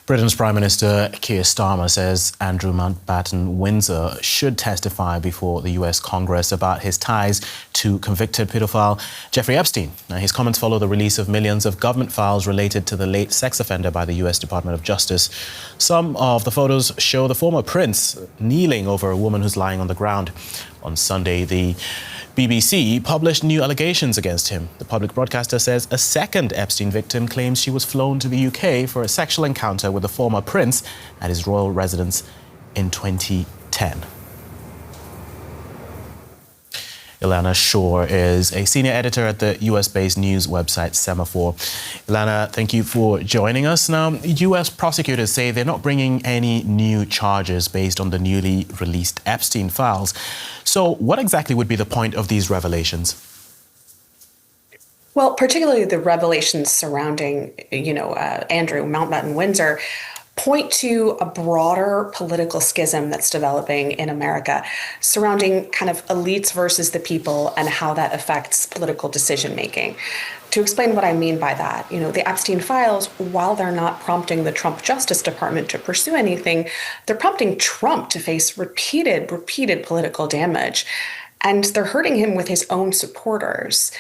Britain's Prime Minister Keir Starmer says Andrew Mountbatten Windsor should testify before the US Congress about his ties to convicted pedophile Jeffrey Epstein. Now, his comments follow the release of millions of government files related to the late sex offender by the US Department of Justice. Some of the photos show the former prince kneeling over a woman who's lying on the ground. On Sunday, the BBC published new allegations against him. The public broadcaster says a second Epstein victim claims she was flown to the UK for a sexual encounter with the former prince at his royal residence in 2010. Elana Schor is a senior editor at the US-based news website Semafor. Elana, thank you for joining us. Now, US prosecutors say they're not bringing any new charges based on the newly released Epstein files. So what exactly would be the point of these revelations? Well, particularly the revelations surrounding, Andrew Mountbatten Windsor point to a broader political schism that's developing in America surrounding kind of elites versus the people and how that affects political decision making. To explain what I mean by that, the Epstein files, while they're not prompting the Trump Justice Department to pursue anything, they're prompting Trump to face repeated political damage. And they're hurting him with his own supporters.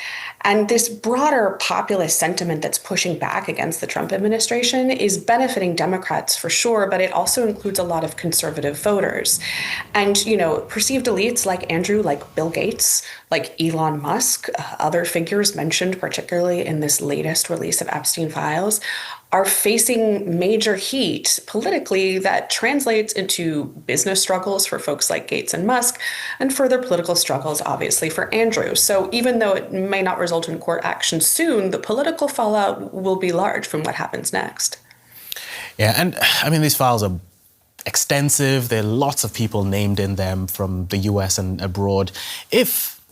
And this broader populist sentiment that's pushing back against the Trump administration is benefiting Democrats for sure, but it also includes a lot of conservative voters. And, perceived elites like Andrew, like Bill Gates, like Elon Musk, other figures mentioned particularly in this latest release of Epstein files, are facing major heat politically that translates into business struggles for folks like Gates and Musk, and further political struggles, obviously, for Andrew. So even though it may not result in court action soon, the political fallout will be large from what happens next. Yeah, and these files are extensive. There are lots of people named in them from the US and abroad.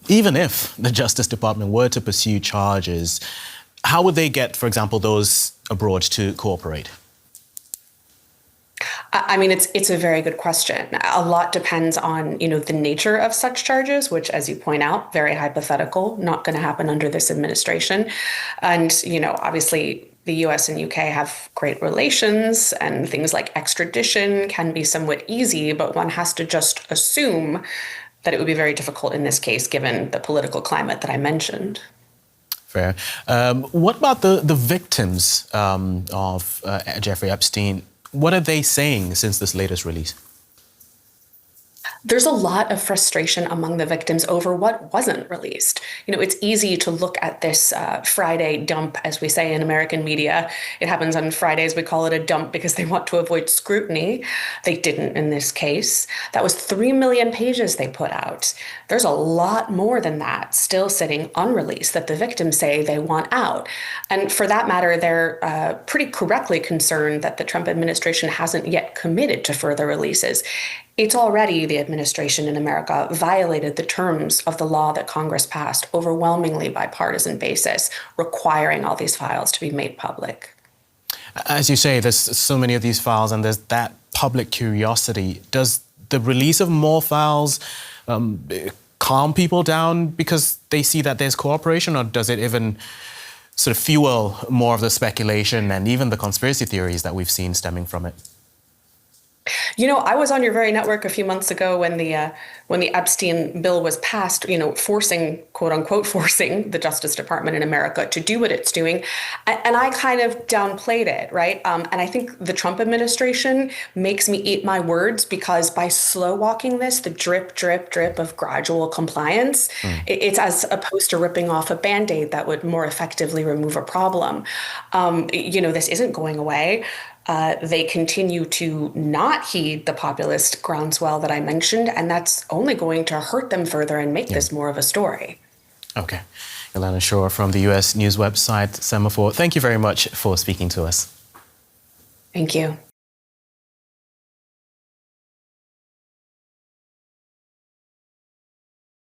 Even if the Justice Department were to pursue charges, how would they get, for example, those abroad to cooperate? It's a very good question. A lot depends on, the nature of such charges, which, as you point out, very hypothetical, not going to happen under this administration. And, obviously, the US and UK have great relations, and things like extradition can be somewhat easy, but one has to just assume that it would be very difficult in this case, given the political climate that I mentioned. Fair. What about the victims of Jeffrey Epstein? What are they saying since this latest release? There's a lot of frustration among the victims over what wasn't released. It's easy to look at this Friday dump, as we say in American media. It happens on Fridays. We call it a dump because they want to avoid scrutiny. They didn't in this case. That was 3 million pages they put out. There's a lot more than that still sitting unreleased that the victims say they want out. And for that matter, they're pretty correctly concerned that the Trump administration hasn't yet committed to further releases. It's already, the administration in America violated the terms of the law that Congress passed overwhelmingly bipartisan basis, requiring all these files to be made public. As you say, there's so many of these files and there's that public curiosity. Does the release of more files calm people down because they see that there's cooperation, or does it even sort of fuel more of the speculation and even the conspiracy theories that we've seen stemming from it? I was on your very network a few months ago when the Epstein bill was passed, forcing, quote unquote, forcing the Justice Department in America to do what it's doing. And I kind of downplayed it, right? And I think the Trump administration makes me eat my words because by slow walking this, the drip, drip, drip of gradual compliance, it's as opposed to ripping off a Band-Aid that would more effectively remove a problem. This isn't going away. They continue to not heed the populist groundswell that I mentioned, and that's only going to hurt them further and make this more of a story. Okay. Elana Schor from the US news website Semafor, thank you very much for speaking to us. Thank you.